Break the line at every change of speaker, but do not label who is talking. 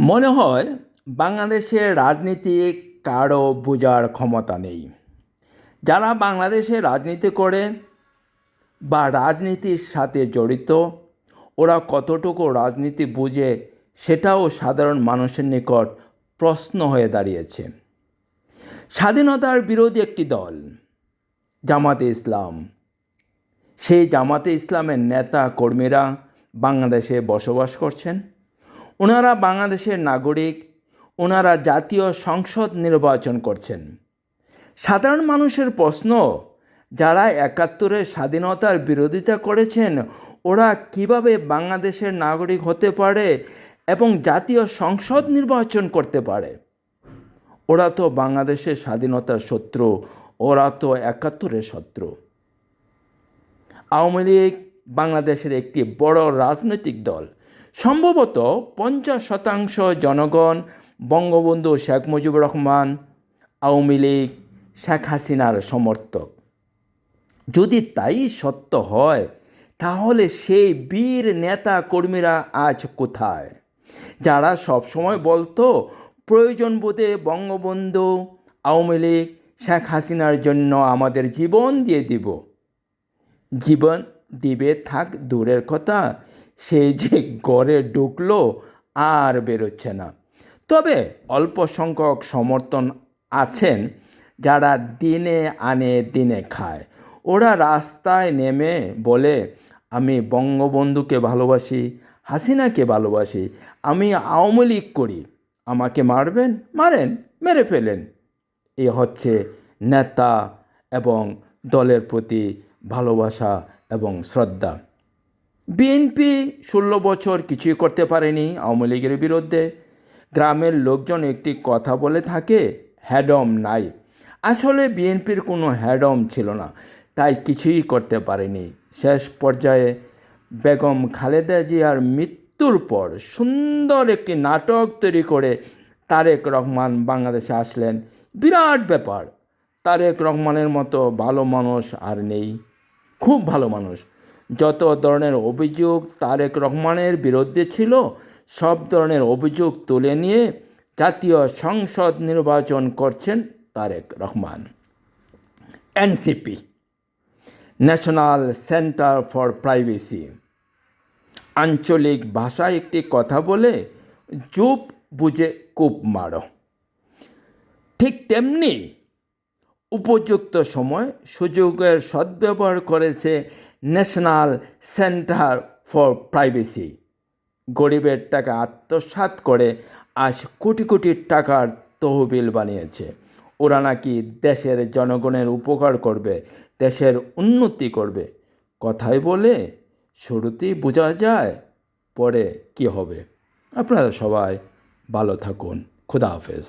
মনে হয় বাংলাদেশের রাজনীতি কারো বোঝার ক্ষমতা নেই। যারা বাংলাদেশে রাজনীতি করে বা রাজনীতির সাথে জড়িত, ওরা কতটুকু রাজনীতি বুঝে সেটাও সাধারণ মানুষের নিকট প্রশ্ন হয়ে দাঁড়িয়েছে। স্বাধীনতার বিরোধী একটি দল জামাতে ইসলাম, সেই জামাতে ইসলামের নেতা কর্মীরা বাংলাদেশে বসবাস করছেন। ওনারা বাংলাদেশের নাগরিক, ওনারা জাতীয় সংসদ নির্বাচন করছেন। সাধারণ মানুষের প্রশ্ন, যারা ৭১-এর স্বাধীনতার বিরোধিতা করেছেন ওরা কিভাবে বাংলাদেশের নাগরিক হতে পারে এবং জাতীয় সংসদ নির্বাচন করতে পারে? ওরা তো বাংলাদেশের স্বাধীনতার শত্রু, ওরা তো ৭১-এর শত্রু। আওয়ামী লীগ বাংলাদেশের একটি বড় রাজনৈতিক দল। সম্ভবত ৫০% জনগণ বঙ্গবন্ধু শেখ মুজিবুর রহমান, আওয়ামী লীগ, শেখ হাসিনার সমর্থক। যদি তাই সত্য হয়, তাহলে সেই বীর নেতা কর্মীরা আজ কোথায়, যারা সবসময় বলতো প্রয়োজন বোধে বঙ্গবন্ধু, আওয়ামী লীগ, শেখ হাসিনার জন্য আমাদের জীবন দিয়ে দিব? জীবন দিবে থাক দূরের কথা, সেই যে গড়ে ঢুকলো আর বেরোচ্ছে না। তবে অল্প সংখ্যক সমর্থন আছেন যারা দিনে আনে দিনে খায়। ওরা রাস্তায় নেমে বলে, আমি বঙ্গবন্ধুকে ভালোবাসি, হাসিনাকে ভালোবাসি, আমি আওয়ামী লীগ করি, আমাকে মারবেন, মারেন, মেরে ফেলেন। এ হচ্ছে নেতা এবং দলের প্রতি ভালোবাসা এবং শ্রদ্ধা। বিএনপি ১৬ বছর কিছুই করতে পারেনি আওয়ামী লীগের বিরুদ্ধে। গ্রামের লোকজন একটি কথা বলে থাকে, হ্যাডম নাই। আসলে বিএনপির কোনো হ্যাডম ছিল না, তাই কিছুই করতে পারেনি। শেষ পর্যায়ে বেগম খালেদা জিয়ার মৃত্যুর পর সুন্দর একটি নাটক তৈরি করে তারেক রহমান বাংলাদেশে আসলেন। বিরাট ব্যাপার। তারেক রহমানের মতো ভালো মানুষ আর নেই, খুব ভালো মানুষ। যত ধরনের অভিযোগ তারেক রহমানের বিরুদ্ধে ছিল, সব ধরনের অভিযোগ তুলে নিয়ে জাতীয় সংসদ নির্বাচন করছেন Tarique Rahman. NCP, national centre for privacy, আঞ্চলিক ভাষায় একটি কথা বলে, চুপ বুঝে কূপ মারো। ঠিক তেমনি উপযুক্ত সময় সুযোগের সদ্ব্যবহার করেছে ন্যাশনাল সেন্টার ফর প্রাইভেসি। গরিবের টাকা আত্মসাৎ করে আজ কোটি কোটি টাকার তহবিল বানিয়েছে। ওরা নাকি দেশের জনগণের উপকার করবে, দেশের উন্নতি করবে। কথাই বলে শুরুতেই বোঝা যায় পরে কি হবে। আপনারা সবাই ভালো থাকুন। খুদা হাফেজ।